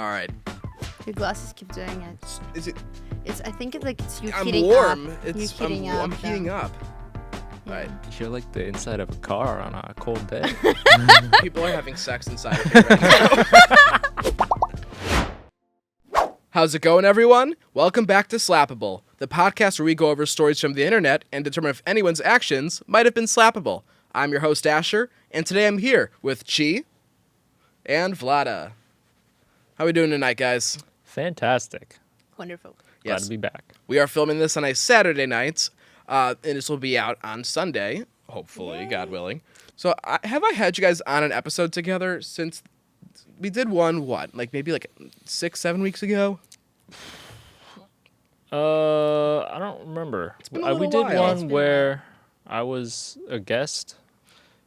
All right. Your glasses keep doing it. Is it? I think it's you I'm heating warm. up. I'm You're heating up. Yeah. Right. You feel like the inside of a car on a cold day. People are having sex inside of here right now. How's it going, everyone? Welcome back to Slappable, the podcast where we go over stories from the internet and determine if anyone's actions might have been slappable. I'm your host, Asher, and today I'm here with Chi and Vlada. How we doing tonight, guys? Fantastic. Wonderful. Glad Yes. to be back. We are filming this on a Saturday night, and this will be out on Sunday, hopefully, God willing. So, have I had you guys on an episode together since we did one, maybe 6-7 weeks ago? I don't remember. It's been a We little did while. one where I was a guest.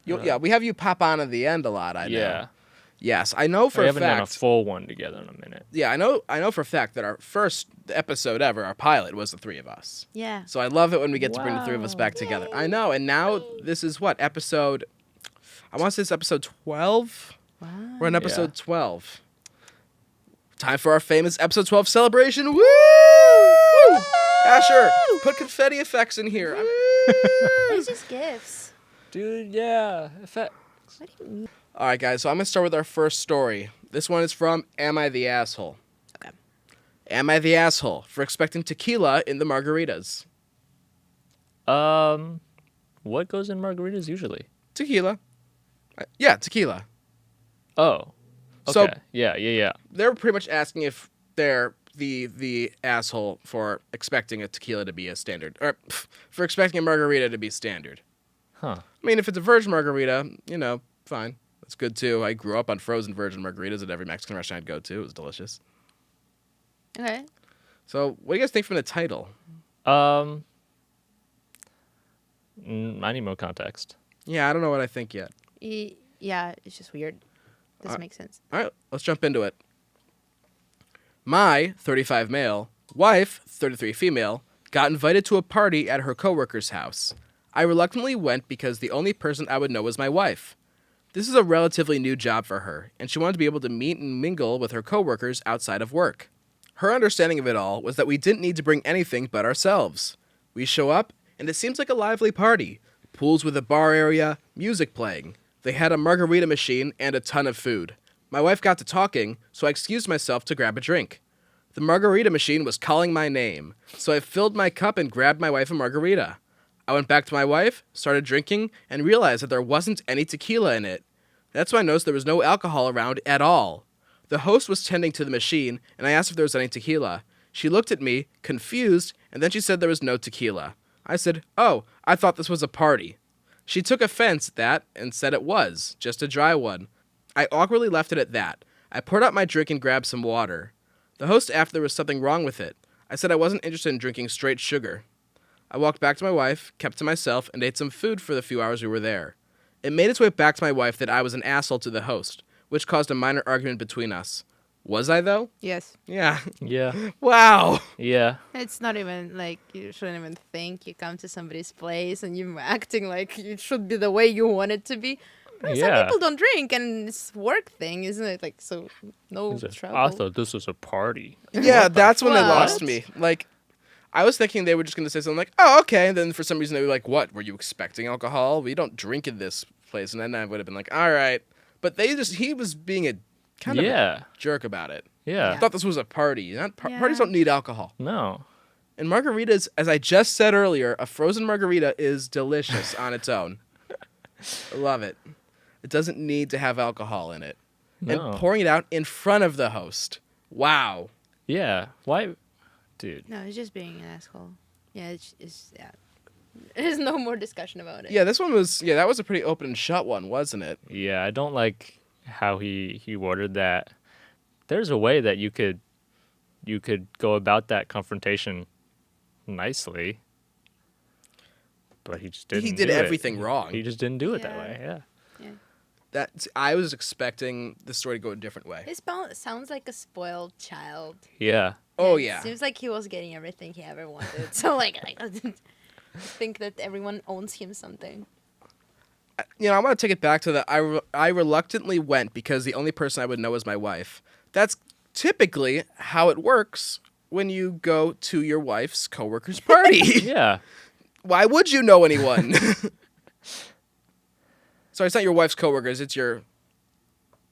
Yeah, we have you pop on at the end a lot, I know. Yeah. Yes, I know for We a haven't done a fact. full one together in a minute. Yeah, I know for a fact that our first episode ever, our pilot, was the three of us. Yeah. So I love it when we get to bring the three of us back together. I know, and now this is episode, I want to say it's episode 12? Wow. We're on Yeah. episode 12. Time for our famous episode 12 celebration. Woo! Asher, put confetti effects in here. It's just gifts. Dude, yeah. What do you mean? All right, guys, so I'm going to start with our first story. This one is from Am I the Asshole? Okay. Am I the asshole for expecting tequila in the margaritas? What goes in margaritas usually? Tequila. Yeah, tequila. Oh. So- Okay. Yeah. They're pretty much asking if they're the asshole for expecting a tequila to be a standard, or for expecting a margarita to be standard. Huh. I mean, if it's a virgin margarita, fine. That's good, too. I grew up on frozen virgin margaritas at every Mexican restaurant I'd go to. It was delicious. Okay. So, what do you guys think from the title? I need more context. Yeah, I don't know what I think yet. Yeah, it's just weird. Doesn't make sense. All right, let's jump into it. My 35 male, wife, 33 female, got invited to a party at her coworker's house. I reluctantly went because the only person I would know was my wife. This is a relatively new job for her, and she wanted to be able to meet and mingle with her coworkers outside of work. Her understanding of it all was that we didn't need to bring anything but ourselves. We show up, and it seems like a lively party. Pools with a bar area, music playing. They had a margarita machine and a ton of food. My wife got to talking, so I excused myself to grab a drink. The margarita machine was calling my name, so I filled my cup and grabbed my wife a margarita. I went back to my wife, started drinking, and realized that there wasn't any tequila in it. That's when I noticed there was no alcohol around at all. The host was tending to the machine, and I asked if there was any tequila. She looked at me, confused, and then she said there was no tequila. I said, "Oh, I thought this was a party." She took offense at that and said it was, just a dry one. I awkwardly left it at that. I poured out my drink and grabbed some water. The host asked if there was something wrong with it. I said I wasn't interested in drinking straight sugar. I walked back to my wife, kept to myself, and ate some food for the few hours we were there. It made its way back to my wife that I was an asshole to the host, which caused a minor argument between us. Was I, though? Yes. Yeah. Yeah. Wow. Yeah. It's not even like you shouldn't even think you come to somebody's place and you're acting like it should be the way you want it to be. But Yeah. Some people don't drink and it's a work thing, isn't it? Like, so no trouble. I thought this was a party. Yeah, that's when they What? lost me. Like, I was thinking they were just going to say something like, "Oh, okay." And then for some reason they were like, "What? Were you expecting alcohol? We don't drink in this place." And then I would have been like, "All right." But he was being a kind of a jerk about it. Yeah. I thought this was a party. Parties don't need alcohol. No. And margaritas, as I just said earlier, a frozen margarita is delicious on its own. I love it. It doesn't need to have alcohol in it. No. And pouring it out in front of the host. Wow. Yeah. Why? Dude. No, it's just being an asshole. Yeah, yeah. There's no more discussion about it. Yeah, that was a pretty open and shut one, wasn't it? Yeah, I don't like how he worded that. There's a way that you could go about that confrontation nicely, but he just didn't. He did do everything it. wrong. He just didn't do it that Yeah. way. Yeah. I was expecting the story to go a different way. It sounds like a spoiled child. Yeah. Oh, It yeah. Seems like he was getting everything he ever wanted. So, I think that everyone owns him something. I want to take it back to the I reluctantly went because the only person I would know was my wife. That's typically how it works when you go to your wife's coworker's party. Yeah. Why would you know anyone? Sorry, it's not your wife's coworkers. It's your.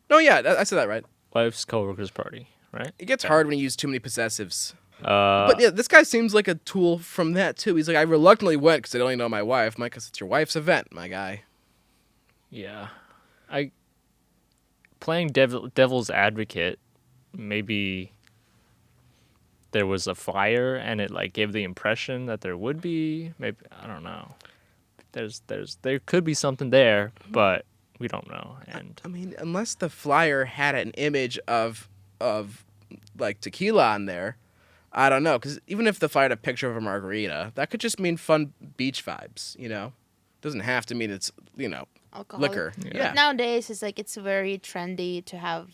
No, yeah, I said that right. Wife's coworker's party, right? It gets hard when you use too many possessives. Uh, But yeah, this guy seems like a tool from that too. He's like, I reluctantly went because I don't even know my wife. I'm like, because it's your wife's event, my guy. yeah. Playing devil's advocate, maybe there was a flyer and it like gave the impression that there would be. Maybe I don't know. There could be something there, but we don't know. And I mean, unless the flyer had an image of like tequila on there, I don't know. Because even if the flyer had a picture of a margarita, that could just mean fun beach vibes. Doesn't have to mean it's Alcoholic. liquor. Yeah. Yeah. But nowadays, it's like it's very trendy to have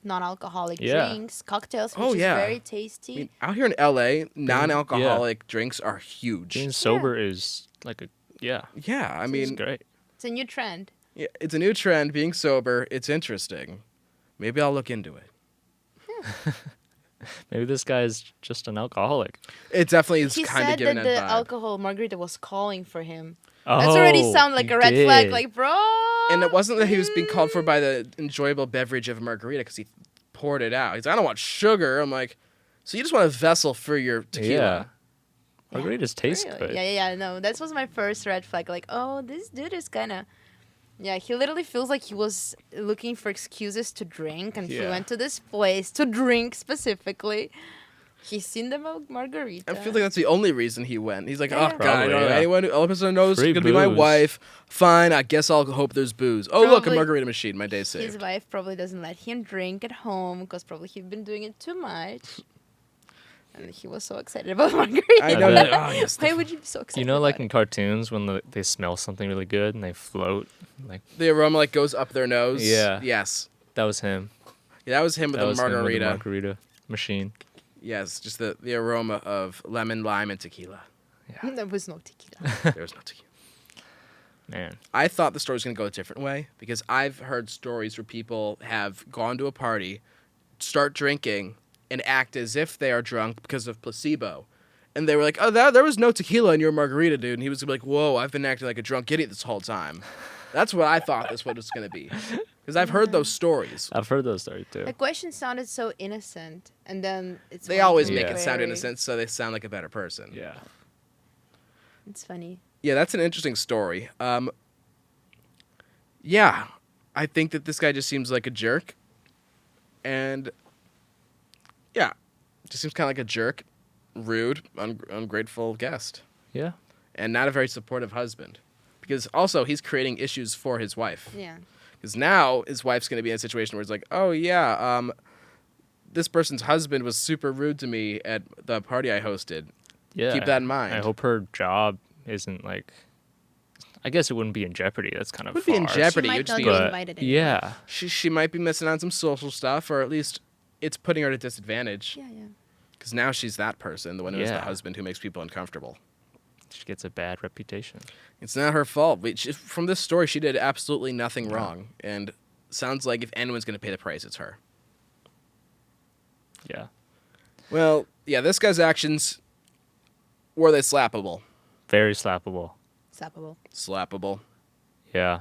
non-alcoholic Yeah. drinks, cocktails, which Oh, is yeah. very tasty. I mean, out here in LA, non-alcoholic drinks are huge. being sober is like Yeah, I it's mean, great. It's a new trend. yeah, it's a new trend. Being sober, it's interesting. Maybe I'll look into it. Maybe this guy's just an alcoholic. It definitely is He kind of said giving that that the vibe. alcohol margarita was calling for him. Oh, That's already sound like he a red flag. did. Like, bro. And it wasn't that he was being called for by the enjoyable beverage of a margarita because he poured it out. He's like, I don't want sugar. I'm like, so you just want a vessel for your tequila? Yeah. Margaritas taste Really? good. Yeah. No, that was my first red flag. Like, oh, this dude is kind of. Yeah, he literally feels like he was looking for excuses to drink, and he Yeah. went to this place to drink specifically. He's seen the margarita. I feel like that's the only reason he went. He's like, Yeah. oh, God, I don't know Probably, yeah. anyone who, all person knows is Free going to be my booze. wife. Fine, I guess I'll hope there's booze. Oh, look, a Probably margarita machine. My day's His saved. wife probably doesn't let him drink at home because probably he's been doing it too much. And he was so excited about margarita. I know bet. that. Oh, yes. Why would you be so excited? You know, like about in cartoons when they smell something really good and they float. Like The aroma like goes up their nose. Yeah. Yes. that was him. Yeah, that was him with That the was him with the margarita. margarita machine. Yes, just the aroma of lemon, lime, and tequila. it? There was no tequila. There was no tequila. Man, I thought the story was going to go a different way because I've heard stories where people have gone to a party, start drinking, and act as if they are drunk because of placebo. And they were like, oh, there was no tequila in your margarita, dude. And he was like, whoa, I've been acting like a drunk idiot this whole time. That's what I thought this was going to be. Because I've heard those stories. I've heard those stories too. The question sounded so innocent, and then it's. They went always to make Yeah. it sound very- innocent so they sound like a better person. Yeah. It's funny. Yeah, that's an interesting story. Yeah, I think that this guy just seems like a jerk. And yeah, just seems kind of like a jerk, rude, ungrateful guest, Yeah. and not a very supportive husband. Because also, he's creating issues for his wife. Yeah. Because now his wife's going to be in a situation where it's like, oh, yeah, this person's husband was super rude to me at the party I hosted. Yeah. Keep that in mind. I hope her job isn't like. I guess it wouldn't be in jeopardy. That's kind of Would be in far. jeopardy. She might You'd just not be be But invited anymore. yeah, she might be missing on some social stuff, or at least it's putting her at a disadvantage. Yeah. Because now she's that person, the one who's the Yeah. husband who makes people uncomfortable. she gets a bad reputation. It's not her fault. From this story, she did absolutely nothing wrong. And sounds like if anyone's going to pay the price, it's her. Yeah. Well, yeah, this guy's actions, were they slappable? Very slappable. Slappable. Slappable. Yeah.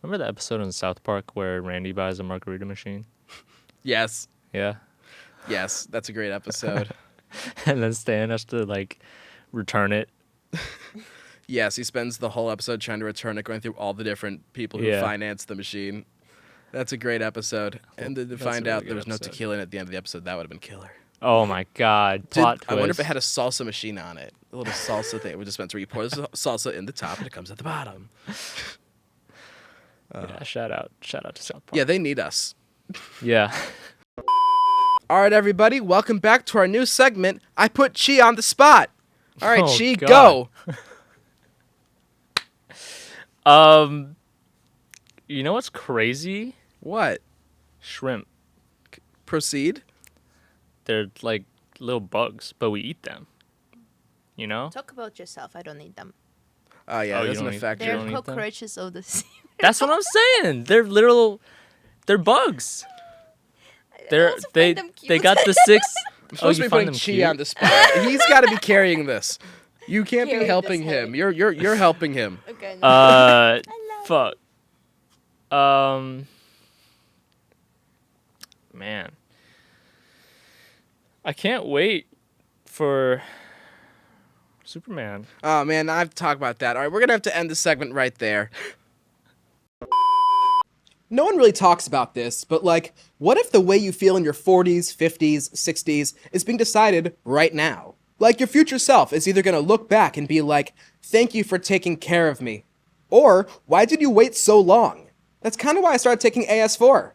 Remember the episode in South Park where Randy buys a margarita machine? Yes. Yeah. Yes, that's a great episode. And then Stan has to like return it. Yes, he spends the whole episode trying to return it, going through all the different people who Yeah. financed the machine. That's a great episode. And then to That's find a really out there good was no episode. tequila in it at the end of the episode, that would have been killer. Oh my god. Plot twist. I wonder if it had a salsa machine on it. A little salsa thing with a dispenser. You pour the salsa in the top and it comes at the bottom. Yeah, shout out to South Park. Yeah, they need us. Yeah. All right, everybody, welcome back to our new segment, I Put Chi on the Spot. All right, Oh, Chi, God. go. You know what's crazy? What? Shrimp. Proceed. They're like little bugs, but we eat them. You know? Talk about yourself. I don't need them. Oh, yeah, Oh, it you doesn't don't eat- affect You They're you. don't eat them? cockroaches of the sea. That's what I'm saying. They're bugs. also find them they cute. got the 6. I'm supposed to be putting Chi on the spot. He's got to be carrying this. You can't be Carry helping this him. heavy. You're helping him. Okay. No. Fuck. Man. I can't wait for Superman. Oh man, I've talked about that. All right, we're gonna have to end the segment right there. No one really talks about this, but like, what if the way you feel in your 40s, 50s, 60s is being decided right now? Like, your future self is either gonna look back and be like, thank you for taking care of me, or why did you wait so long? That's kind of why I started taking AS4.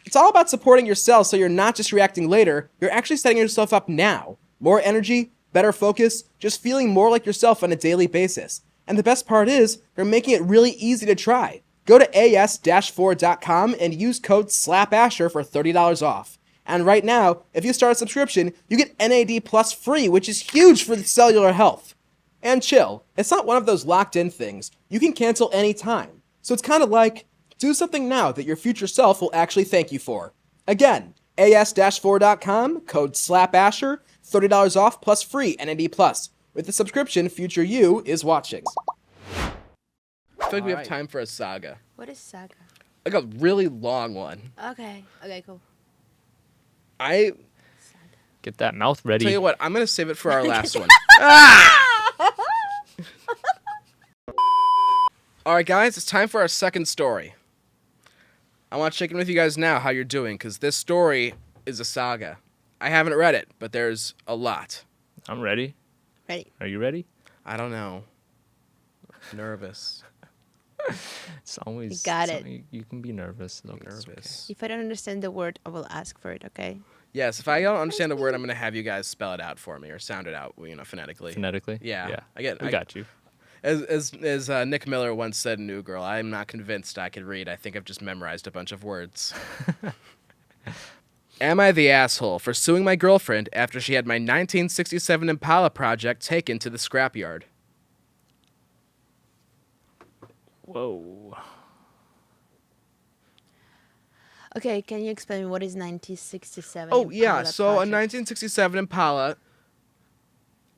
It's all about supporting yourself so you're not just reacting later, you're actually setting yourself up now. More energy, better focus, just feeling more like yourself on a daily basis. And the best part is, they're making it really easy to try. Go to as-4.com and use code SLAPASHER for $30 off. And right now, if you start a subscription, you get NAD Plus free, which is huge for the cellular health. And chill, it's not one of those locked-in things. You can cancel anytime. So it's kind of like, do something now that your future self will actually thank you for. Again, as-4.com, code SLAPASHER, $30 off plus free NAD Plus. With the subscription, future you is watching. I feel like we have time for a saga. What is saga? Like a really long one. Okay. Okay. Cool. Saga. Get that mouth ready. Tell you what, I'm gonna save it for our last one. All right, guys, it's time for our second story. I want to check in with you guys now how you're doing, because this story is a saga. I haven't read it, but there's a lot. I'm ready. Ready. Are you ready? I don't know. Nervous. It's always You got it. You can be nervous. I'm It's nervous. If I don't understand the word, I will ask for it. Okay. Yes, if I don't understand a word, I'm gonna have you guys spell it out for me or sound it out, phonetically. okay. Phonetically? Yeah. I got you. As Nick Miller once said in New Girl, I'm not convinced I could read. I think I've just memorized a bunch of words. Am I the asshole for suing my girlfriend after she had my 1967 Impala project taken to the scrapyard? Whoa. Okay. Can you explain what is 1967? Oh, yeah. Impala So a project? 1967 Impala,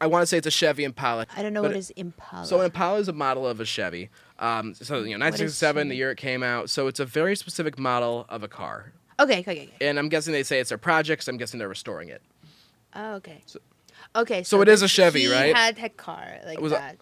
I want to say it's a Chevy Impala. I don't know but what is Impala. So an Impala is a model of a Chevy. So 1967, the Chevy? year it came out. So it's a very specific model of a car. Okay. And I'm guessing they say it's their project, so I'm guessing they're restoring it. Oh, okay. So- Okay. so it is a Chevy, he right? Had a car like It was a- that.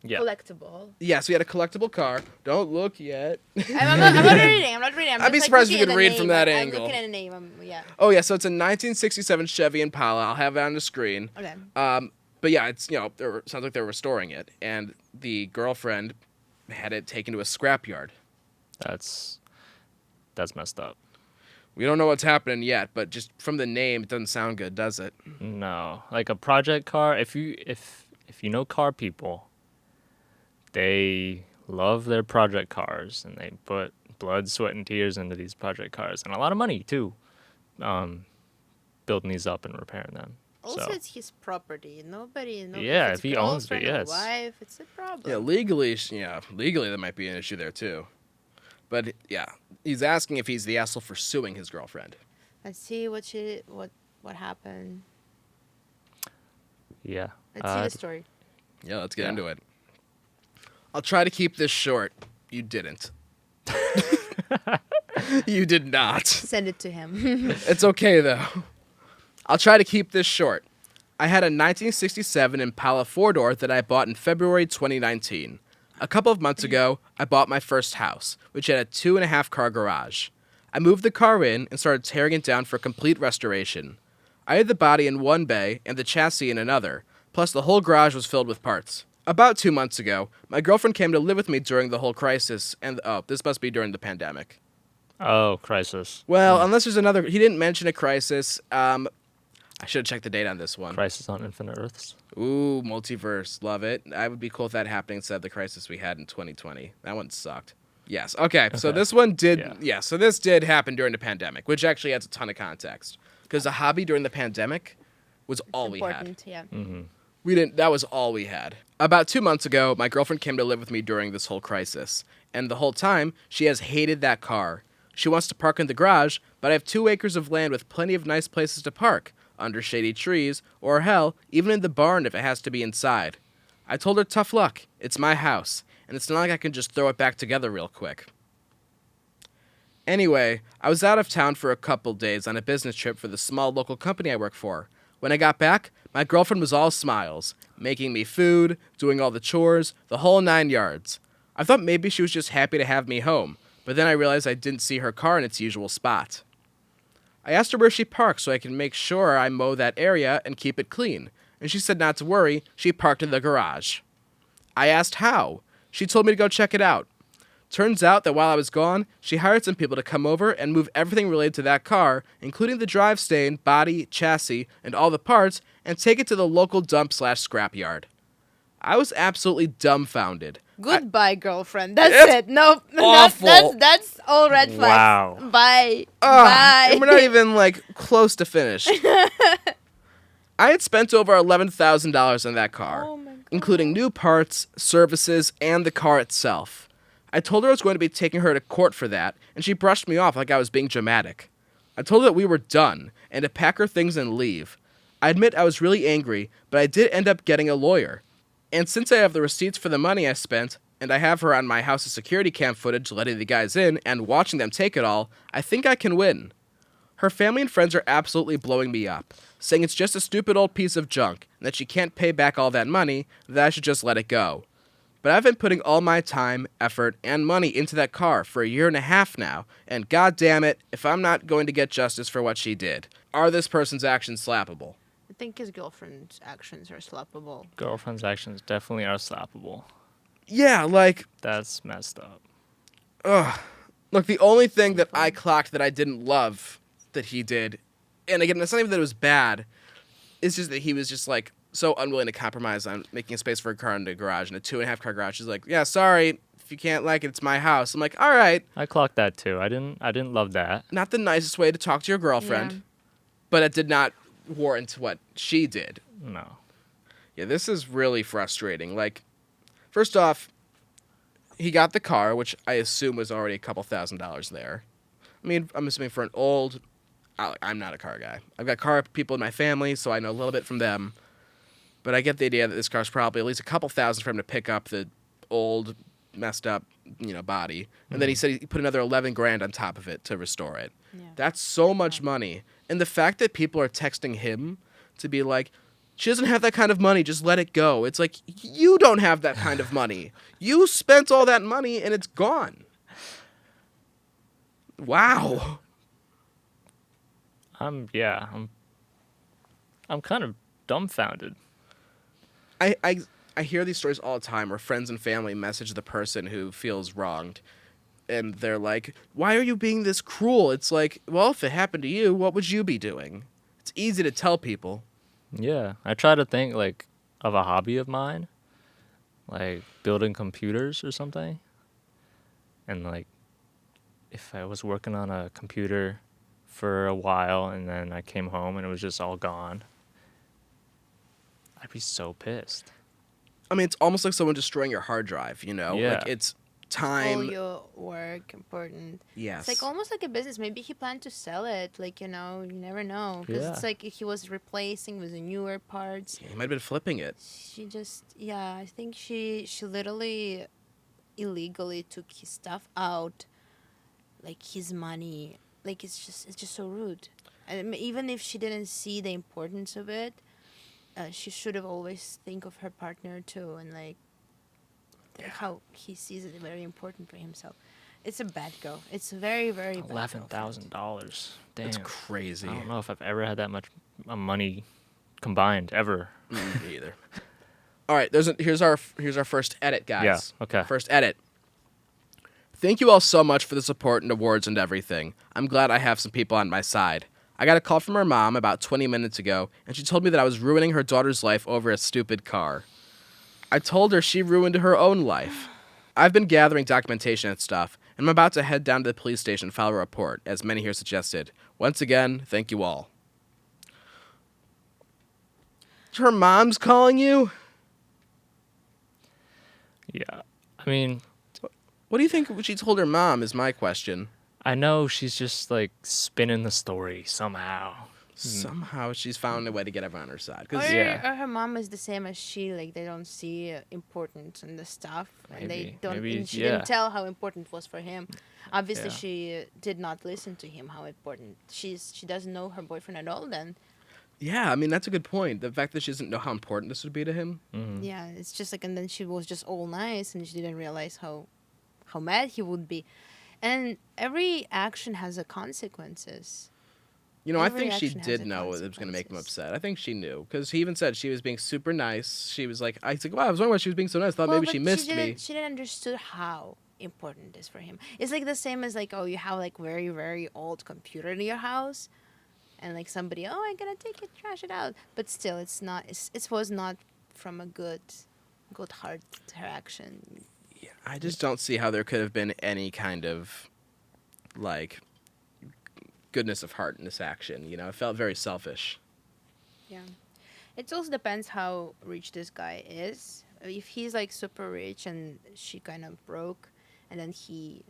Yeah. Collectible. Yeah, so we had a collectible car. Don't look yet. I'm not reading. I'm I'd just, be like, surprised if you looking could at the read from name. that I'm angle. looking at a name. Yeah. Oh, yeah, so it's a 1967 Chevy Impala. I'll have it on the screen. Okay. But yeah, it's, sounds like they're restoring it. And the girlfriend had it taken to a scrapyard. That's messed up. We don't know what's happening yet, but just from the name, it doesn't sound good, does it? No. Like a project car, if you know car people, they love their project cars and they put blood, sweat, and tears into these project cars and a lot of money too, building these up and repairing them. Also, So, it's his property. Nobody. Yeah, it's if he owns it, girlfriend or yes. Wife, it's a problem. Yeah, legally there might be an issue there too. But yeah, he's asking if he's the asshole for suing his girlfriend. Let's see what happened. yeah. Let's see the story. Yeah, let's get into it. I'll try to keep this short. You didn't. You did not. Send it to him. It's okay, though. I'll try to keep this short. I had a 1967 Impala 4-door that I bought in February 2019. A couple of months ago, I bought my first house, which had a 2.5-car garage. I moved the car in and started tearing it down for complete restoration. I had the body in one bay and the chassis in another, plus the whole garage was filled with parts. About 2 months ago, my girlfriend came to live with me during the whole crisis, and this must be during the pandemic. Oh, crisis. Well, unless there's another, he didn't mention a crisis. I should have checked the date on this one. Crisis on Infinite Earths. Ooh, multiverse, love it. I would be cool if that happened instead of the crisis we had in 2020. That one sucked. Yes. Okay. So this one did. Yeah. So this did happen during the pandemic, which actually adds a ton of context because the hobby during the pandemic was all we had. Important, yeah. We didn't. That was all we had. About 2 months ago, my girlfriend came to live with me during this whole crisis, and the whole time she has hated that car. She wants to park in the garage, but I have 2 acres of land with plenty of nice places to park, under shady trees, or hell, even in the barn if it has to be inside. I told her tough luck, it's my house, and it's not like I can just throw it back together real quick. Anyway, I was out of town for a couple days on a business trip for the small local company I work for. When I got back, my girlfriend was all smiles, making me food, doing all the chores, the whole 9 yards. I thought maybe she was just happy to have me home, but then I realized I didn't see her car in its usual spot. I asked her where she parks so I can make sure I mow that area and keep it clean, and she said not to worry, she parked in the garage. I asked how. She told me to go check it out. Turns out that while I was gone, she hired some people to come over and move everything related to that car, including the drive stain, body, chassis, and all the parts, and take it to the local dump/scrap yard. I was absolutely dumbfounded. Goodbye, girlfriend. That's It's it. No, awful. that's all red flags. Wow. Bye. Bye. And we're not even, close to finished. I had spent over $11,000 on that car, Oh my God. including new parts, services, and the car itself. I told her I was going to be taking her to court for that, and she brushed me off like I was being dramatic. I told her that we were done, and to pack her things and leave. I admit I was really angry, but I did end up getting a lawyer. And since I have the receipts for the money I spent, and I have her on my house's security cam footage letting the guys in and watching them take it all, I think I can win. Her family and friends are absolutely blowing me up, saying it's just a stupid old piece of junk, and that she can't pay back all that money, that I should just let it go. But I've been putting all my time, effort, and money into that car for 1.5 years now, and god damn it, if I'm not going to get justice for what she did. Are this person's actions slappable? I think his girlfriend's actions are slappable. Girlfriend's actions definitely are slappable. Yeah, That's messed up. ugh. Look, the only thing that I clocked that I didn't love that he did, and again, it's not even that it was bad, it's just that he was just, so unwilling to compromise on making a space for a car in the garage, in a 2.5 car garage. He's like, yeah, sorry, if you can't like it, it's my house. I'm like, all right. I clocked that too. I didn't love that. Not the nicest way to talk to your girlfriend, Yeah. but it did not warrant what she did. No. Yeah, this is really frustrating. First off, he got the car, which I assume was already a couple $1,000s there. I mean, I'm assuming for an old... I'm not a car guy. I've got car people in my family, so I know a little bit from them. But I get the idea that this car's probably at least a couple $1,000s for him to pick up the old, messed up, body. And then he said he put another $11,000 on top of it to restore it. Yeah. That's so much money. And the fact that people are texting him to be like, she doesn't have that kind of money, just let it go. It's like, you don't have that kind of money. You spent all that money and it's gone. Wow. I'm kind of dumbfounded. I hear these stories all the time where friends and family message the person who feels wronged. And they're like, why are you being this cruel? It's like, well, if it happened to you, what would you be doing? It's easy to tell people. Yeah, I try to think of a hobby of mine, building computers or something. And if I was working on a computer for a while and then I came home and it was just all gone, I'd be so pissed. I mean, it's almost like someone destroying your hard drive, Yeah. It's time. All your work important. Yes. It's almost like a business. Maybe he planned to sell it. You never know. Because Yeah. it's like he was replacing with the newer parts. Yeah, he might have been flipping it. She just, I think she literally illegally took his stuff out, his money. It's just so rude. And even if she didn't see the importance of it, she should have always think of her partner too, and how he sees it very important for himself. It's a bad go. It's very, very bad. $11,000. Damn. That's crazy. I don't know if I've ever had that much money combined ever. Me either. All right, here's our first edit, guys. Yeah, okay. First edit. Thank you all so much for the support and awards and everything. I'm glad I have some people on my side. I got a call from her mom about 20 minutes ago, and she told me that I was ruining her daughter's life over a stupid car. I told her she ruined her own life. I've been gathering documentation and stuff, and I'm about to head down to the police station and file a report, as many here suggested. Once again, thank you all. Her mom's calling you? Yeah. I mean, What do you think she told her mom is my question. I know she's just like spinning the story somehow. Somehow she's found a way to get everyone on her side. Or, 'Cause Yeah. or her mom is the same as she. Like they don't see importance in the stuff, and they Maybe. don't. Maybe, And she yeah. didn't tell how important it was for him. Obviously, Yeah. she did not listen to him. How important she doesn't know her boyfriend at all. Then yeah, I mean, that's a good point. The fact that she doesn't know how important this would be to him. Mm-hmm. yeah, it's just like, and then she was just all nice, and she didn't realize how mad he would be. And every action has a consequences. You know, I Every think she action has did a know it was going to make him consequences. upset. I think she knew. Because he even said she was being super nice. She was like, I was like, wow, I was wondering why she was being so nice. Thought Well, maybe but she missed me. She didn't understood how important it is for him. It's like the same as like, oh, you have like very very old computer in your house, and like somebody, oh, I'm gonna take it, trash it out. But still, it's not. It was not from a good heart her action. I just don't see how there could have been any kind of, like, goodness of heart in this action. You know, it felt very selfish. Yeah, it also depends how rich this guy is. If he's like super rich and she kind of broke, and then he,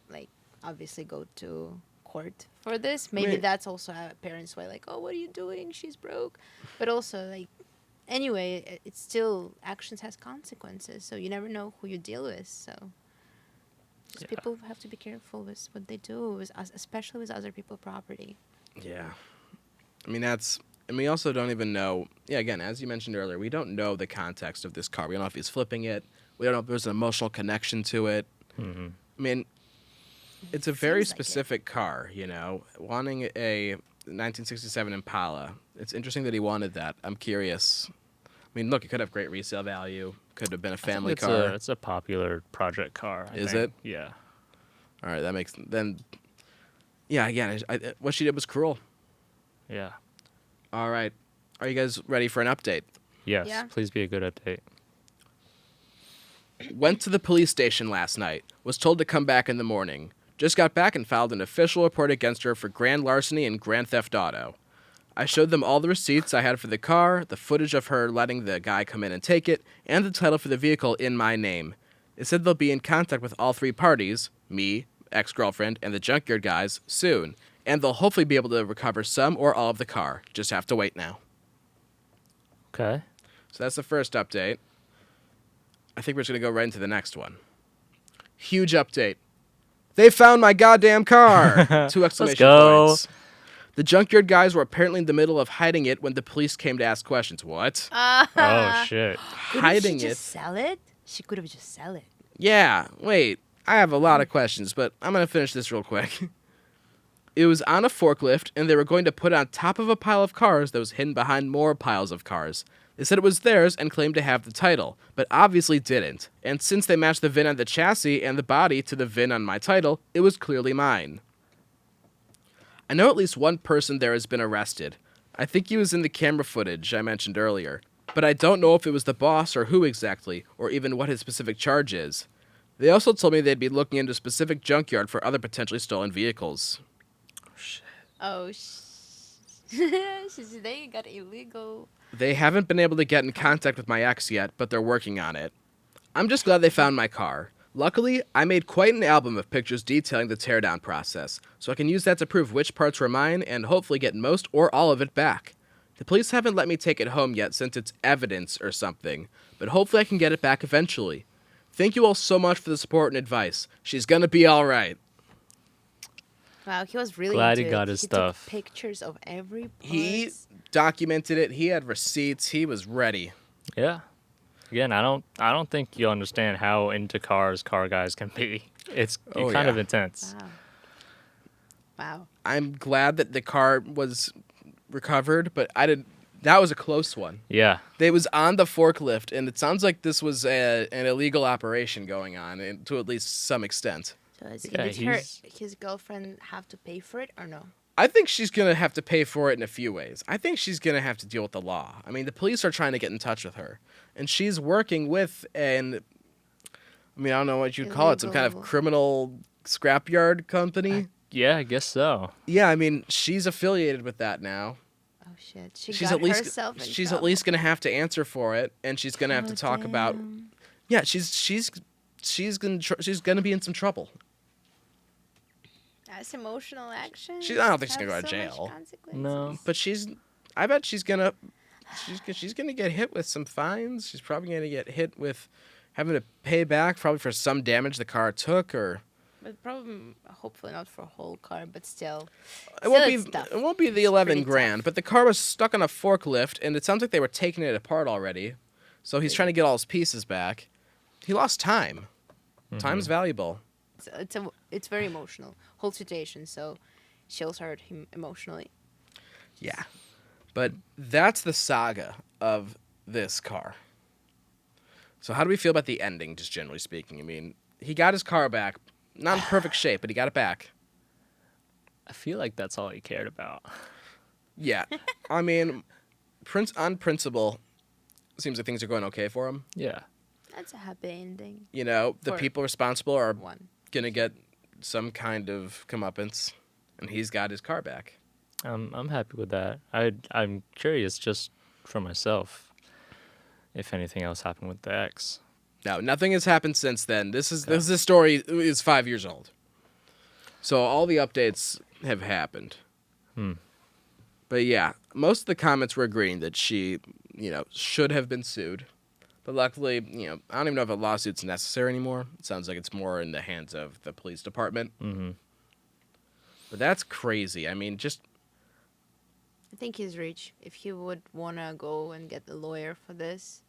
like, obviously go to court for this. Maybe Right. that's also how parents were like, "Oh, what are you doing? She's broke." But also, like, anyway, it's still actions has consequences, so you never know who you deal with. So, just Yeah. people have to be careful with what they do, especially with other people's property. Yeah. I mean, and we also don't even know, yeah, again, as you mentioned earlier, we don't know the context of this car. We don't know if he's flipping it. We don't know if there's an emotional connection to it. Mm-hmm. I mean, it's a very Seems like it. specific car, you know, wanting a 1967 Impala. It's interesting that he wanted that. I'm curious. I mean, look, it could have great resale value. Could have been a family it's car. It's a popular project car. I Is think. it? Yeah. All right, that makes then. Yeah, again, what she did was cruel. Yeah. All right, are you guys ready for an update? Yes. Yeah. Please be a good update. Went to the police station last night. Was told to come back in the morning. Just got back and filed an official report against her for grand larceny and grand theft auto. I showed them all the receipts I had for the car, the footage of her letting the guy come in and take it, and the title for the vehicle in my name. They said they'll be in contact with all three parties, me, ex-girlfriend, and the junkyard guys, soon, and they'll hopefully be able to recover some or all of the car. Just have to wait now. Okay. So that's the first update. I think we're just going to go right into the next one. Huge update. They found my goddamn car! 2 exclamation go. points. The junkyard guys were apparently in the middle of hiding it when the police came to ask questions. What? Oh shit. Hiding she it? just sell it? She could have just sell it. Yeah, wait. I have a lot of questions, but I'm going to finish this real quick. It was on a forklift, and they were going to put it on top of a pile of cars that was hidden behind more piles of cars. They said it was theirs and claimed to have the title, but obviously didn't. And since they matched the VIN on the chassis and the body to the VIN on my title, it was clearly mine. I know at least one person there has been arrested. I think he was in the camera footage I mentioned earlier, but I don't know if it was the boss or who exactly, or even what his specific charge is. They also told me they'd be looking into a specific junkyard for other potentially stolen vehicles. Oh, they got illegal. They haven't been able to get in contact with my ex yet, but they're working on it. I'm just glad they found my car. Luckily, I made quite an album of pictures detailing the teardown process, so I can use that to prove which parts were mine and hopefully get most or all of it back. The police haven't let me take it home yet since it's evidence or something, but hopefully I can get it back eventually. Thank you all so much for the support and advice. She's gonna be alright. Wow, he was really Glad he into it. got his He stuff. took pictures of every part. He documented it, he had receipts, he was ready. Yeah. Again, I don't think you understand how into cars car guys can be. It's Oh, kind yeah. of intense. Wow. Wow. I'm glad that the car was recovered, but that was a close one. Yeah. They was on the forklift, and it sounds like this was an illegal operation going on, to at least some extent. So Yeah, did his girlfriend have to pay for it or no? I think she's going to have to pay for it in a few ways. I think she's going to have to deal with the law. I mean, the police are trying to get in touch with her, and she's working with I don't know what you'd call it, some kind of Illegal. criminal scrapyard company. Yeah, I guess so. Yeah, I mean, she's affiliated with that now. Oh shit. She's She's got at least herself in she's trouble. at least going to have to answer for it, and she's going to have to Oh, talk about. damn. Yeah, she's going to be in some trouble. That's emotional action. I don't think she's gonna go to jail. No. But I bet she's gonna get hit with some fines. She's probably gonna get hit with having to pay back probably for some damage the car took, or But probably, hopefully not for a whole car, but still. it won't Still, it's tough. be the It's 11 pretty grand. tough. But the car was stuck on a forklift, and it sounds like they were taking it apart already. So he's trying to get all his pieces back. He lost time. Time's valuable. It's very emotional whole situation. So she'll hurt him emotionally. Yeah. But that's the saga of this car. So how do we feel about the ending, just generally speaking? I mean, he got his car back. Not in perfect shape, but he got it back. I feel like that's all he cared about. Yeah. I mean, on principle, seems like things are going okay for him. Yeah. That's a happy ending. You know, the For people responsible are one. going to get some kind of comeuppance, and he's got his car back. I'm happy with that. I'm curious just for myself if anything else happened with the ex. No, nothing has happened since then. This story is 5 years old. So all the updates have happened. But yeah, most of the comments were agreeing that she, should have been sued. But luckily, I don't even know if a lawsuit's necessary anymore. It sounds like it's more in the hands of the police department. Mm-hmm. But that's crazy. I mean, I think he's rich. If he would want to go and get a lawyer for this.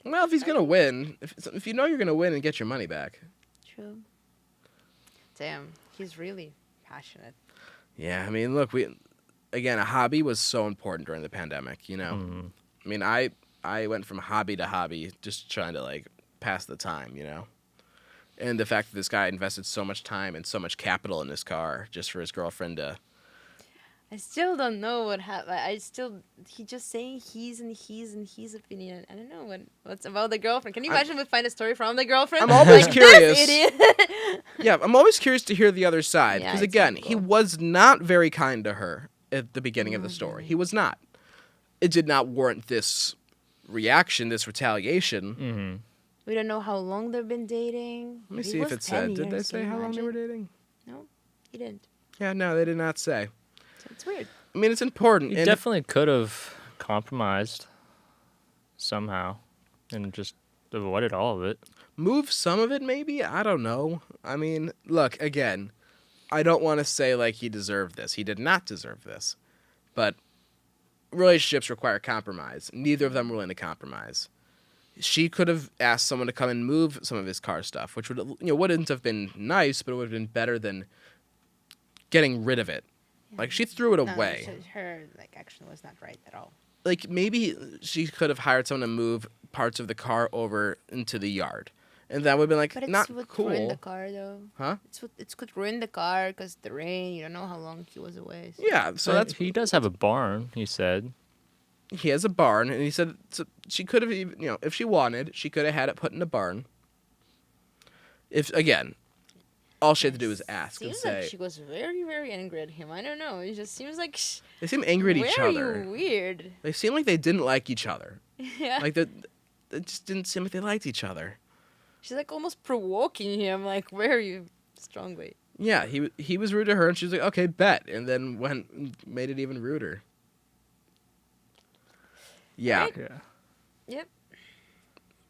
well, if he's going to win, if you know you're going to win and get your money back. True. Damn, he's really passionate. Yeah, I mean, look, a hobby was so important during the pandemic, Mm-hmm. I mean, I went from hobby to hobby just trying to, pass the time, And the fact that this guy invested so much time and so much capital in this car just for his girlfriend to... I still don't know what happened. He just saying his opinion. I don't know what's about the girlfriend. Can you imagine we find a story from the girlfriend? I'm always curious. This idiot. Yeah, I'm always curious to hear the other side. Yeah, Because, it's again, pretty he cool. was not very kind to her at the beginning of the story. He was not. It did not warrant this reaction, this retaliation. Mm-hmm. We don't know how long they've been dating. Let me see if it said. Did they say how long they were dating? No, he didn't. Yeah, no, they did not say. So it's weird. I mean, it's important. He and definitely could have compromised somehow and just avoided all of it. move some of it, maybe? I don't know. I mean, look, again, I don't want to say, he deserved this. He did not deserve this. But relationships require compromise. Neither of them were willing to compromise. She could have asked someone to come and move some of his car stuff, which wouldn't have been nice, but it would have been better than getting rid of it. She threw it away. No, her action was not right at all. Maybe she could have hired someone to move parts of the car over into the yard. And that would have been, But it's not would cool. ruin the car, though. Huh? It could ruin the car because the rain. You don't know how long he was away. So. Yeah, so He does have a barn, he said. he has a barn, and he said she could have, if she wanted, she could have had it put in a barn. All she had to do was ask and Seems say. like she was very, very angry at him. I don't know. It just seems like They seem angry at each other. very weird. They seem like they didn't like each other. Yeah. It just didn't seem like they liked each other. She's almost provoking him. Where are you? Strongly. Yeah, he was rude to her, and she was like, okay, bet, and then made it even ruder. Yeah. Right. Yeah. Yep.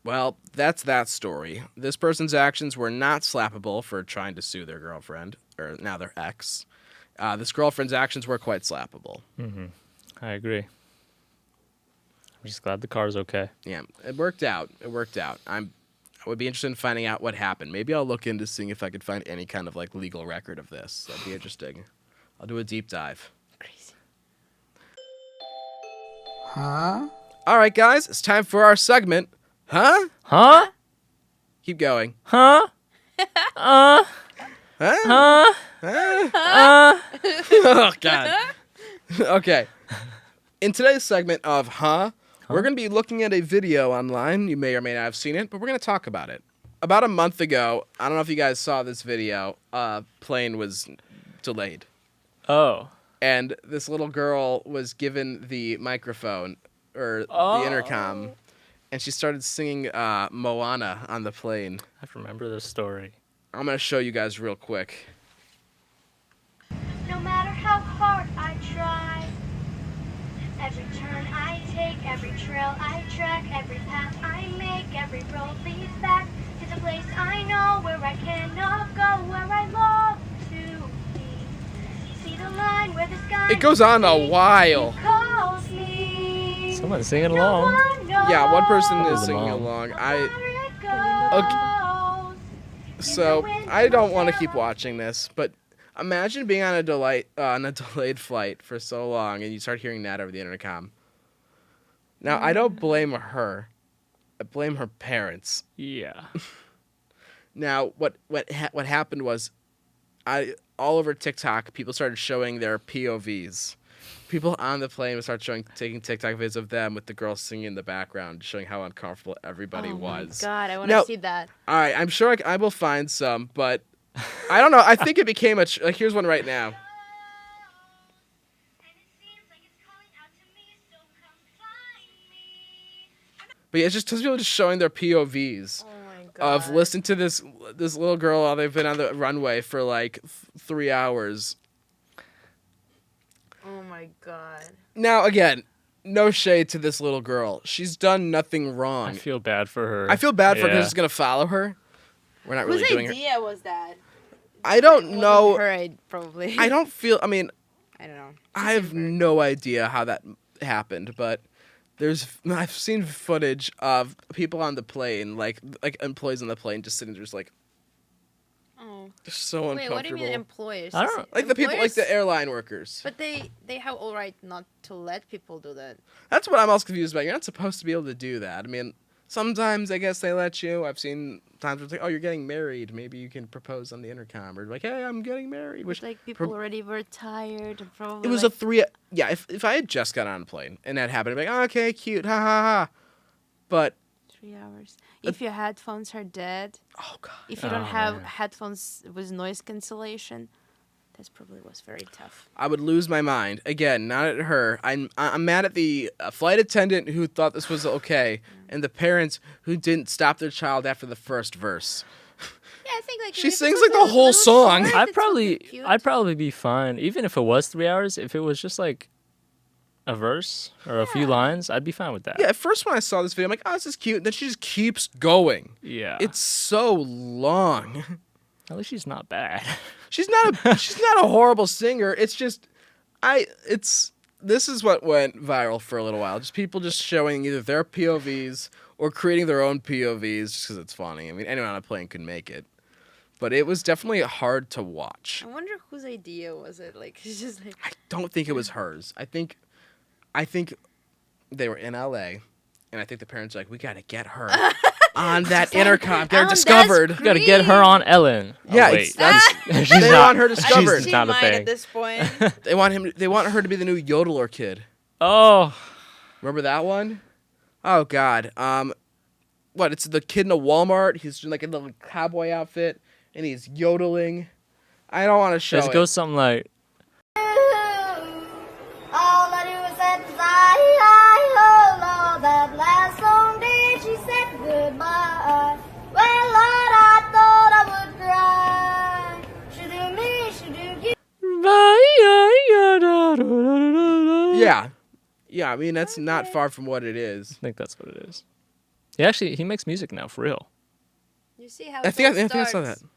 Well, that's that story. This person's actions were not slappable for trying to sue their girlfriend, or now their ex. This girlfriend's actions were quite slappable. Mm-hmm. I agree. I'm just glad the car's okay. Yeah, it worked out. I would be interested in finding out what happened. Maybe I'll look into seeing if I could find any kind of legal record of this. That'd be interesting. I'll do a deep dive. Crazy. Huh? All right, guys, it's time for our segment. Huh? Huh? Keep going. Huh? Huh? Huh? Oh, God. Okay. In today's segment of we're going to be looking at a video online. You may or may not have seen it, but we're going to talk about it. About a month ago, I don't know if you guys saw this video, plane was delayed. Oh. And this little girl was given the microphone, or the intercom, and she started singing Moana on the plane. I remember this story. I'm going to show you guys real quick. every turn I take, every trail I track, every path I make, every road leads back to the place I know where I cannot go, where I long to be. See the line where the sky It goes on a while. calls me. Someone's singing No along. one knows Yeah, one person is There's a singing mom. along. where it goes. So I don't want to keep watching this, but imagine being on a delayed flight for so long, and you start hearing that over the intercom. Now I don't blame her. I blame her parents. Yeah. Now what happened was, all over TikTok people started showing their POVs. People on the plane would start taking TikTok videos of them with the girl singing in the background, showing how uncomfortable everybody was. Oh my God, I want Now- to see that. All right, I'm sure I will find some, but I don't know. I think it became here's one right now. And it seems like it's calling out to me, so come find me. But yeah, it's just people just showing their POVs Oh my God. of listening to this little girl while they've been on the runway for like 3 hours. Oh my God. Now again, no shade to this little girl. She's done nothing I wrong. feel bad for her. I feel bad for her Yeah. because she's gonna follow her. We're not really Whose doing her. idea was that? I don't Wasn't know. Her, probably. I don't feel. I mean, I don't know. I have no idea how that happened, but I've seen footage of people on the plane, like employees on the plane, just sitting there, just like Oh. so Wait, uncomfortable. what do you mean employers? I don't know. Like the people, like the airline workers. But they have all right not to let people do that. That's what I'm also confused about. You're not supposed to be able to do that. I mean, sometimes I guess they let you. I've seen times where it's like, oh, you're getting married. Maybe you can propose on the intercom, or like, hey, I'm getting married. Which But like people already were tired and probably it was like, a 3. Yeah, if I had just got on a plane and that happened, I'd be like, oh, okay, cute, ha ha ha. But 3 hours. If your headphones are dead, oh god. if you don't have man. headphones with noise cancellation, this probably was very tough. I would lose my mind. Again, not at her. I'm mad at the flight attendant who thought this was okay, and the parents who didn't stop their child after the first verse. Yeah, I think like She if it sings was like the a whole little song. short, I'd it's would be cute. I'd probably be fine, even if it was 3 hours. If it was just like a verse or a few Yeah. lines, I'd be fine with that. Yeah, at first when I saw this video, I'm like, oh, this is cute. And then she just keeps going. Yeah. It's so long. At least she's not bad. She's not a horrible singer. It's just this is what went viral for a little while. Just people just showing either their POVs or creating their own POVs just because it's funny. I mean, anyone on a plane could make it. But it was definitely hard to watch. I wonder whose idea was it. Like it's just like I don't think it was hers. I think they were in LA, and I think the parents were like, we got to get her on that intercom. Get her on that discovered. You gotta get her on Ellen. Yeah, Oh, wait, that's- she's they not, want her discovered. She's she not a might thing. at this point. They want her to be the new yodeler kid. Oh, Remember that one? Oh God. What? It's the kid in a Walmart. He's in like a little cowboy outfit, and he's yodeling. I don't want to show it it. goes something like, All I do is say, oh Lord, that last long day she said goodbye. Well, Lord, I thought I would cry. Should do me, should do you. Yeah. Yeah. I mean, that's not far from what it is. I think that's what it is. He makes music now for real. You see how I it think all I saw that. starts.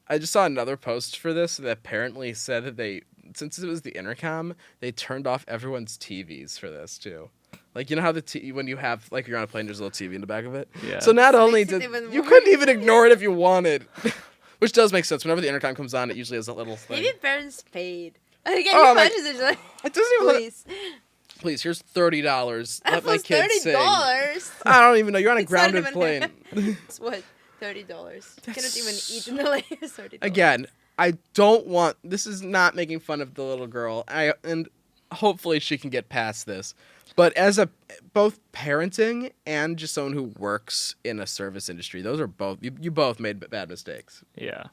I just saw another post for this that apparently said that since it was the intercom, they turned off everyone's TVs for this too. Like, you know how when you have, like, you're on a plane, there's a little TV in the back of it? Yeah. So not only makes it did even you more- couldn't even ignore it if you wanted. Which does make sense. Whenever the intercom comes on, it usually has a little thing. Maybe parents paid. Like, can Oh, you I'm like, imagine it's like, It doesn't even look. please. Please, here's $30. That Let my was kid sing. $30. I don't even know. You're on a It's not grounded even- plane. It's what? $30. You cannot even eat in the lane. $30. Again, I don't want. This is not making fun of the little girl. And hopefully she can get past this. But as both parenting and just someone who works in a service industry, those are both you both made bad mistakes. Yeah.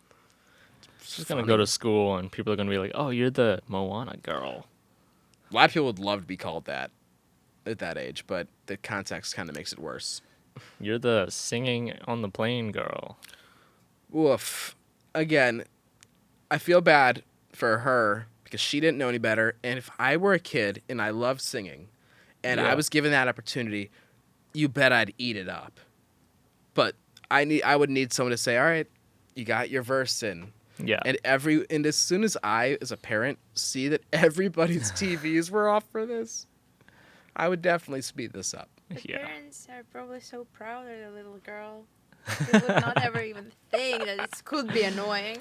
She's gonna go to school and people are gonna be like, "Oh, you're the Moana girl." A lot of people would love to be called that at that age, but the context kind of makes it worse. You're the singing on the plane girl. Woof. Again, I feel bad for her because she didn't know any better. And if I were a kid and I loved singing, and Yeah. I was given that opportunity, you bet I'd eat it up. But I would need someone to say, all right, you got your verse in. Yeah. And as soon as I, as a parent, see that everybody's TVs were off for this, I would definitely speed this up. The Yeah. parents are probably so proud of the little girl. They would not ever even think that it could be annoying.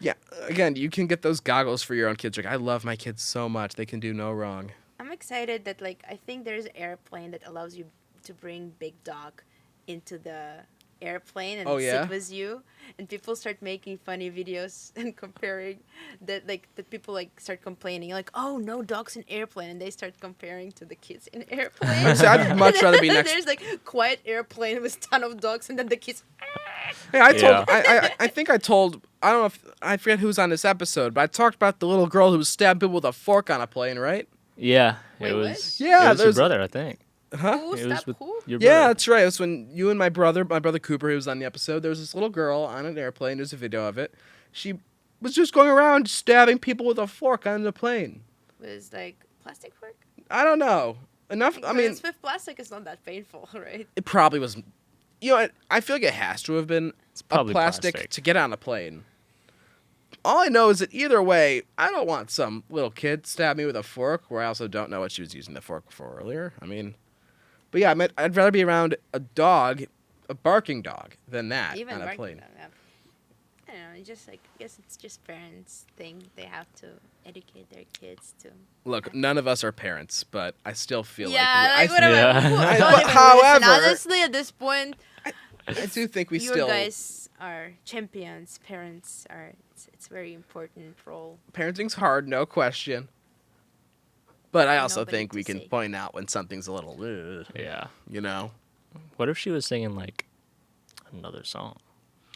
Yeah, again, you can get those goggles for your own kids. Like, I love my kids so much; they can do no wrong. I'm excited that I think there's an airplane that allows you to bring Big Dog into the airplane and sit with you, and people start making funny videos and comparing that people start complaining oh, no dogs in airplane, and they start comparing to the kids in airplane. So I'd much rather be next. There's quiet airplane with ton of dogs, and then the kids. Hey, I told. Yeah. I think I told. I don't know if I forget who's on this episode, but I talked about the little girl who was stabbing people with a fork on a plane, right? Yeah. Wait, it what? was. Yeah, it was your there's- brother, I think. Huh? Who It was stabbed with who? your Yeah, brother. that's right. It was when you and my brother Cooper, who was on the episode, there was this little girl on an airplane. There's a video of it. She was just going around stabbing people with a fork on the plane. Was plastic fork? I don't know. Enough. I mean, Because with plastic, it's not that painful, right? it probably was. You know, I feel like it has to have been probably plastic to get on a plane. All I know is that either way, I don't want some little kid stab me with a fork, where I also don't know what she was using the fork for earlier. I mean, but yeah, I'd rather be around a dog, a barking dog, than that Even on a barking plane. dog, yeah. I don't know. It's just I guess it's just parents' thing. They have to educate their kids to. Look, none of us are parents, but I still feel Yeah, like whatever. Yeah. Who- I- don't but even however- listen. Honestly, at this point, I do think we you still guys are champions. Parents are. It's a very important role. parenting's hard, no question. But I also Nobody think to we can say. point out when something's a little, Yeah. you know. What if she was singing another song?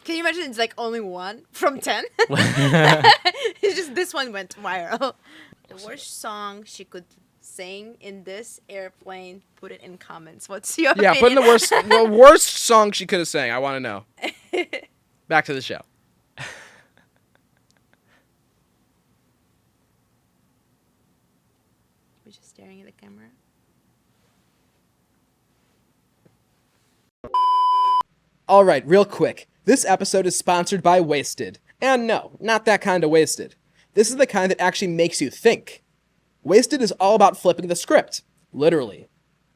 Can you imagine? It's only one from 10. It's just this one went viral. The worst song she could sing in this airplane. Put it in comments. What's your Yeah, put in opinion? the worst song she could have sang. I want to know. Back to the show. We're just staring at the camera. All right, real quick. This episode is sponsored by Wasted. And no, not that kind of wasted. This is the kind that actually makes you think. Wasted is all about flipping the script, literally.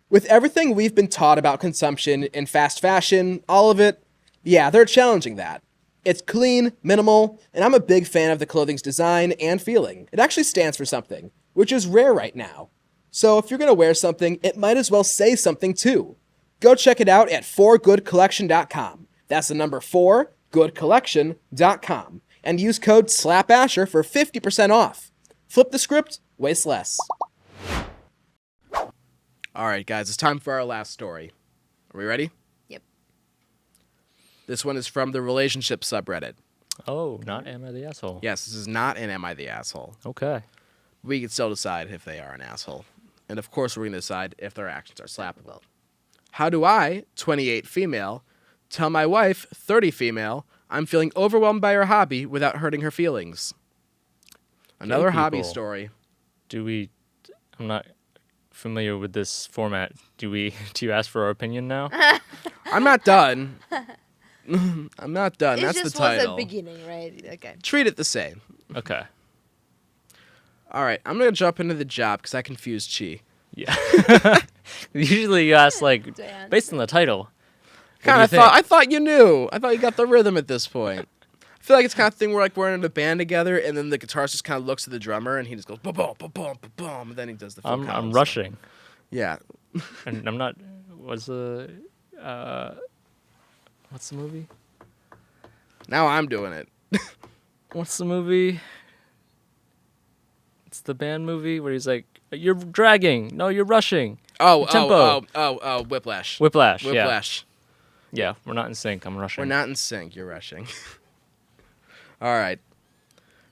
With everything we've been taught about consumption in fast fashion, all of it, yeah, they're challenging that. It's clean, minimal, and I'm a big fan of the clothing's design and feeling. It actually stands for something, which is rare right now. So if you're gonna wear something, it might as well say something too. Go check it out at 4goodcollection.com. That's the number 4goodcollection.com. And use code SLAPASHER for 50% off. Flip the script, waste less. All right, guys, it's time for our last story. Are we ready? Yep. This one is from the relationship subreddit. Oh, not Am I the Asshole? Yes, this is not an Am I the Asshole. Okay. We can still decide if they are an asshole. And of course, we're going to decide if their actions are slappable. How do I, 28 female, tell my wife, 30 female, I'm feeling overwhelmed by her hobby without hurting her feelings? Another hobby people. story. I'm not familiar with this format. Do you ask for our opinion now? I'm not done. I'm not done. It That's just the title. was a beginning, right? Okay. Treat it the same. Okay. All right, I'm going to jump into the job because I confused Chi. Yeah. Usually you ask Diane. based on the title. God, What do you I thought you knew. I thought you got the rhythm at this point. I feel like it's kind of thing where we're in a band together, and then the guitarist just kind of looks at the drummer, and he just goes boom, boom, boom, boom, boom, and then he does the. Phil I'm Collins rushing, stuff. Yeah. and I'm not. What's the movie? Now I'm doing it. What's the movie? It's the band movie where he's like, "You're dragging. No, you're rushing." Tempo. Whiplash. Whiplash. Whiplash. Yeah, we're not in sync. I'm rushing. We're not in sync. You're rushing. All right.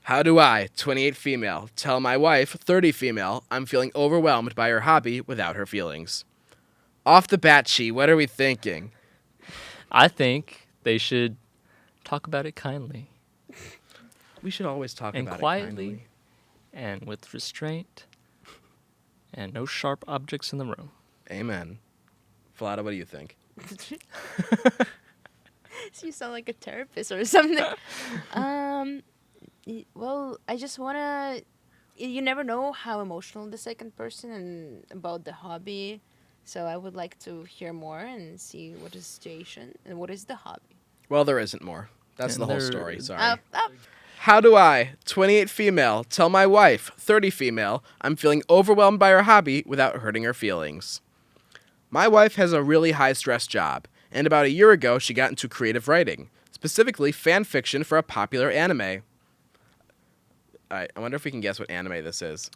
How do I, 28 female, tell my wife, 30 female, I'm feeling overwhelmed by her hobby without her feelings? Off the bat, Chi, what are we thinking? I think they should talk about it kindly We should always talk and about quietly it kindly. and with restraint and no sharp objects in the room. Amen. Vlada, what do you think? You sound like a therapist or something. Well, I just wanna. You never know how emotional the second person and about the hobby, so I would like to hear more and see what is the situation and what is the hobby. Well, there isn't more. That's And the whole there- story. Sorry. Up. How do I, 28 female, tell my wife, 30 female, I'm feeling overwhelmed by her hobby without hurting her feelings? My wife has a really high-stress job, and about a year ago she got into creative writing, specifically fan fiction for a popular anime. I wonder if we can guess what anime this is.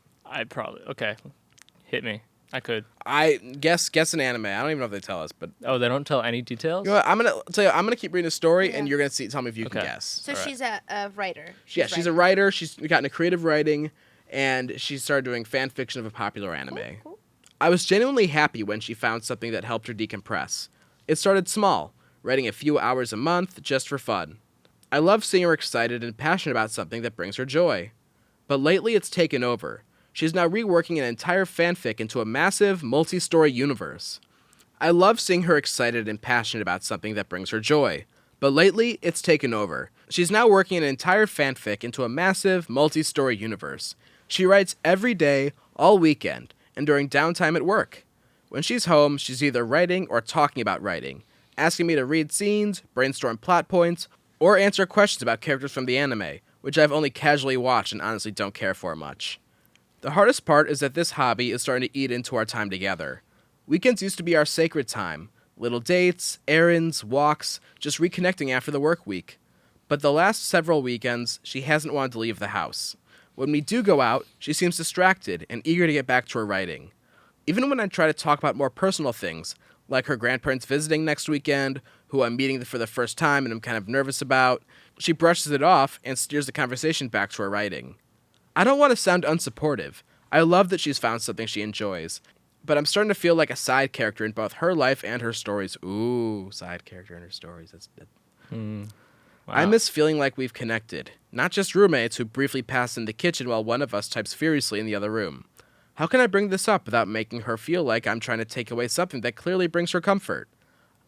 Okay. Hit me. I could. I guess an anime. I don't even know if they tell us, but Oh, they don't tell any details? you know what, I'm gonna keep reading the story, and Yeah. you're gonna tell me if you can Okay. guess. So All right. she's a writer. She's a writer. She's gotten into creative writing, and she started doing fan fiction of a popular anime. Cool. I was genuinely happy when she found something that helped her decompress. It started small, writing a few hours a month just for fun. I love seeing her excited and passionate about something that brings her joy. But lately it's taken over. She's now reworking an entire fanfic into a massive, multi-story universe. I love seeing her excited and passionate about something that brings her joy. But lately, it's taken over. She's now working an entire fanfic into a massive, multi-story universe. She writes every day, all weekend, and during downtime at work. When she's home, she's either writing or talking about writing, asking me to read scenes, brainstorm plot points, or answer questions about characters from the anime, which I've only casually watched and honestly don't care for much. The hardest part is that this hobby is starting to eat into our time together. Weekends used to be our sacred time. Little dates, errands, walks, just reconnecting after the work week. But the last several weekends, she hasn't wanted to leave the house. When we do go out, she seems distracted and eager to get back to her writing. Even when I try to talk about more personal things, like her grandparents visiting next weekend, who I'm meeting for the first time and I'm kind of nervous about, she brushes it off and steers the conversation back to her writing. I don't want to sound unsupportive. I love that she's found something she enjoys, but I'm starting to feel like a side character in both her life and her stories. Ooh, side character in her stories. Wow. I miss feeling like we've connected, not just roommates who briefly pass in the kitchen while one of us types furiously in the other room. How can I bring this up without making her feel like I'm trying to take away something that clearly brings her comfort?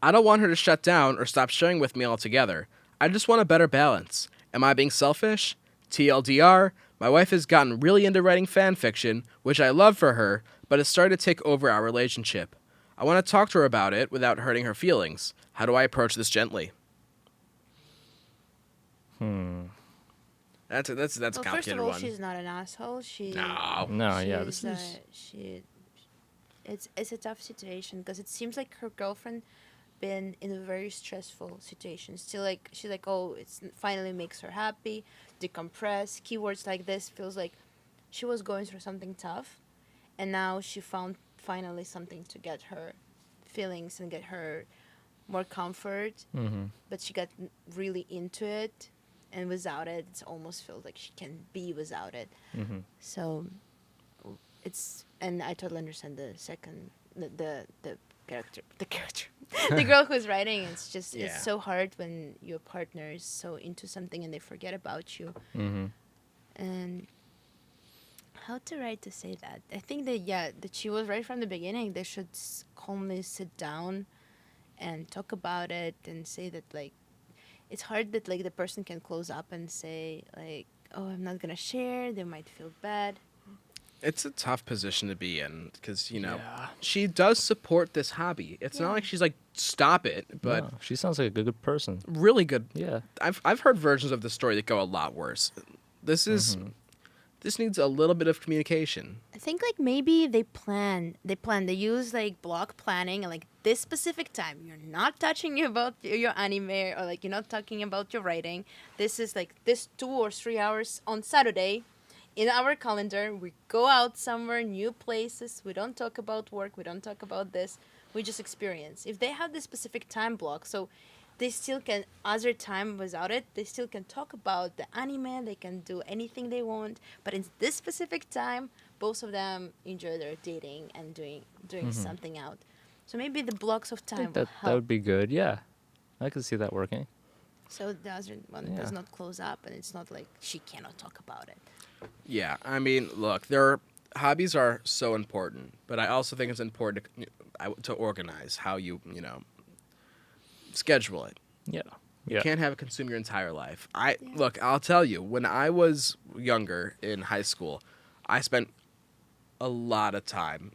I don't want her to shut down or stop sharing with me altogether. I just want a better balance. Am I being selfish? TLDR, my wife has gotten really into writing fan fiction, which I love for her, but it's started to take over our relationship. I want to talk to her about it without hurting her feelings. How do I approach this gently? That's a Well, complicated first of all, one. she's not an asshole. No, yeah, this she's, is... it's a tough situation because it seems like her girlfriend been in a very stressful situation. Still, like she's like, oh, it's finally makes her happy, decompress. Keywords like this feels like she was going through something tough, and now she found finally something to get her feelings and get her more comfort. Mm-hmm. But she got really into it, and without it, it almost feels like she can be without it. Mm-hmm. So it's, and I totally understand the second the character the girl who's writing. It's just Yeah. it's so hard when your partner is so into something and they forget about you. Mm-hmm. And how to write to say that? I think that she was right from the beginning. They should calmly sit down and talk about it and say that, like, it's hard that, like, the person can close up and say, like, oh, I'm not gonna share. They might feel bad. It's a tough position to be in because, Yeah. she does support this hobby. It's not Yeah. like she's like, stop it, but No, she sounds like a good person. really good. Yeah. I've heard versions of the story that go a lot worse. This is this needs a little bit of communication. I think, like, maybe they use, like, block planning, and, like, this specific time you're not touching about your anime, or, like, you're not talking about your writing. This is, like, this 2 or 3 hours on Saturday in our calendar. We go out somewhere, new places. We don't talk about work. We don't talk about this. We just experience. If they have this specific time block, so they still can, other time without it, they still can talk about the anime. They can do anything they want. But in this specific time, both of them enjoy their dating and doing something out. So maybe the blocks of I time think will that help. would be good. Yeah. I could see that working. So the other one Yeah. does not close up, and it's not like she cannot talk about it. Yeah, I mean, look, there hobbies are so important, but I also think it's important to organize how you schedule it. Yeah. You Yeah. can't have it consume your entire life. Look, I'll tell you, when I was younger in high school, I spent a lot of time,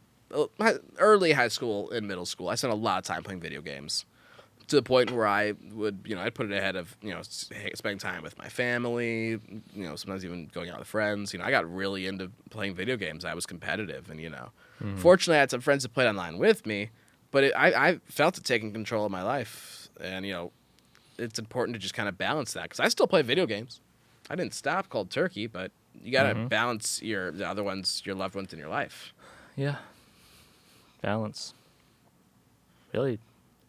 early high school and middle school, I spent a lot of time playing video games. To the point where I would, I'd put it ahead of, spending time with my family, sometimes even going out with friends. I got really into playing video games. I was competitive, and, fortunately I had some friends that played online with me, but I felt it taking control of my life. And, it's important to just kind of balance that, because I still play video games. I didn't stop cold turkey, but you got to balance the other ones, your loved ones in your life. Yeah. Balance. Really,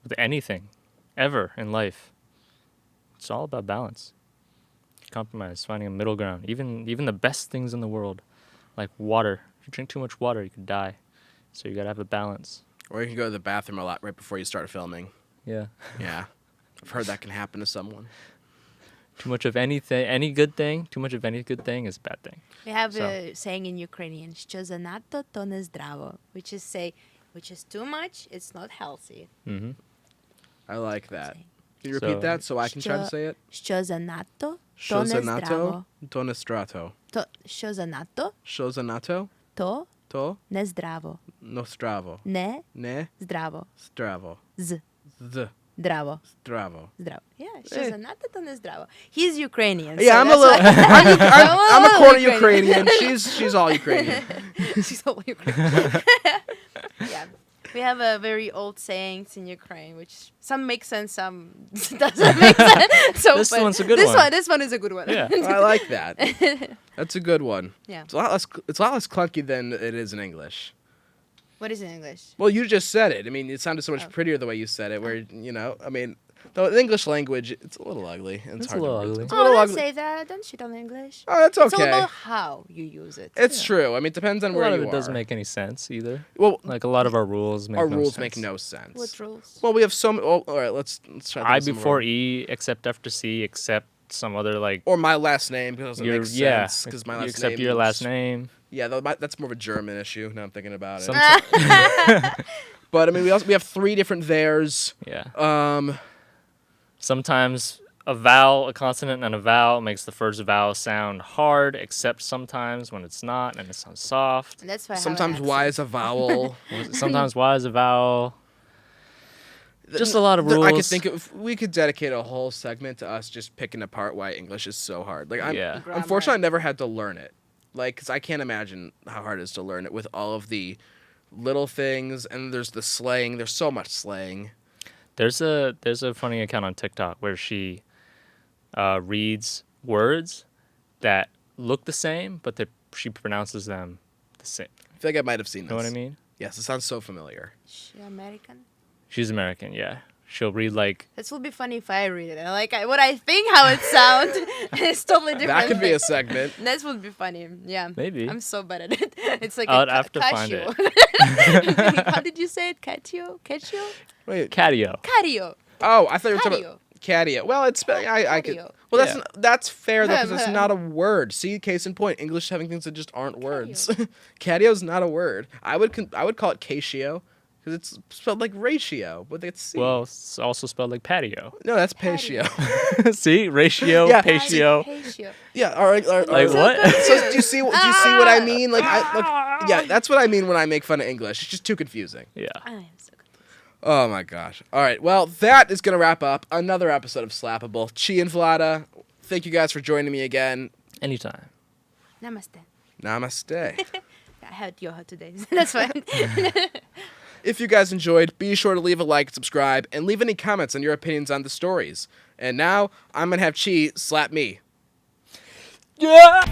with anything, ever in life, it's all about balance. Compromise, finding a middle ground. Even the best things in the world, like water. If you drink too much water, you could die. So you gotta have a balance. Or you can go to the bathroom a lot right before you start filming. Yeah. Yeah. I've heard that can happen to someone. Too much of anything, any good thing, too much of any good thing is a bad thing. We have So- a saying in Ukrainian, "Що занадто, то не здраво," which is too much, it's not healthy. Mm-hmm. I like that. Saying. Can you repeat So- that so I can try to say it? Що занадто, то Що не здраво. занадто, то не страто. Що занадто, Що занадто, то то не здраво. не здраво. Не Не здраво. здраво. З. З Здраво. здраво. Здраво. Yeah, що Hey. занадто, то не здраво. He's Ukrainian. Yeah, so I'm a that's little. why- I'm a little quarter Ukrainian. She's all Ukrainian. She's all Ukrainian. Yeah. We have a very old sayings in Ukraine, which some make sense, some doesn't make sense. So, This but one's a good this one. This one is a good one. Yeah. I like that. That's a good one. Yeah. It's a lot less. It's a lot less clunky than it is in English. What is in English? Well, you just said it. I mean, it sounded so much Oh. prettier the way you said it. Where I mean, the English language, it's a little ugly. And It's a hard to little read. ugly. It's a Oh, little don't ugly. say that. Don't shit on English. Oh, that's It's all okay. about how you use it. It's true. I mean, it depends on A where lot you of it are. doesn't make any sense either. Well, Like a lot of our rules make our no rules sense. make no sense. What rules? Well, we have so many. Oh, all right, let's try. to I think of some of before our- E, except after C, except some other like Or my last name because it doesn't make sense. Because my last except name. your is- last name. Yeah, that's more of a German issue. Now I'm thinking about it. Some- But I mean, we have 3 different theirs. yeah. Sometimes a vowel, a consonant, and a vowel makes the first vowel sound hard, except sometimes when it's not, and it sounds soft. And that's why I have Sometimes an Y accent. is a vowel. Sometimes Y is a vowel. Just a lot of rules. I could think of. We could dedicate a whole segment to us just picking apart why English is so hard. Like, Yeah. Grammar. unfortunately, I never had to learn it. Like, because I can't imagine how hard it is to learn it with all of the little things, and there's the slang. There's so much slang. There's a funny account on TikTok where she reads words that look the same, but she pronounces them the same. I feel like I might have seen this. Know what I mean? Yes, it sounds so familiar. She American? She's American, yeah. She'll read like This will be funny if I read it. What I think how it sounds is totally different. That could be a segment. This would be funny. Yeah. Maybe. I'm so bad at it. It's like I'd a have to find Casio. How did you say it? Catio? Catio? Wait. catio. Cario. Oh, I thought you were talking about Cadio. Well, it's I could. Cadio. Well, Yeah. that's fair though, because it's not a word. See, case in point, English having things that just aren't words. Cadio's not a word. I would call it catio, because it's spelled like ratio, but it's C. Well, it's also spelled like patio. No, that's patio. See, ratio, Yeah. patio. Patio. Yeah. All right. Like what? So do you see what I mean? Yeah, that's what I mean when I make fun of English. It's just too confusing. Yeah. I am so confused. Oh my gosh. All right. Well, that is going to wrap up another episode of Slappable. Chi and Vlada, thank you guys for joining me again. Anytime. Namaste. Namaste. I had yoga today. That's fine. If you guys enjoyed, be sure to leave a like, subscribe, and leave any comments on your opinions on the stories. And now, I'm going to have Chi slap me. Yeah.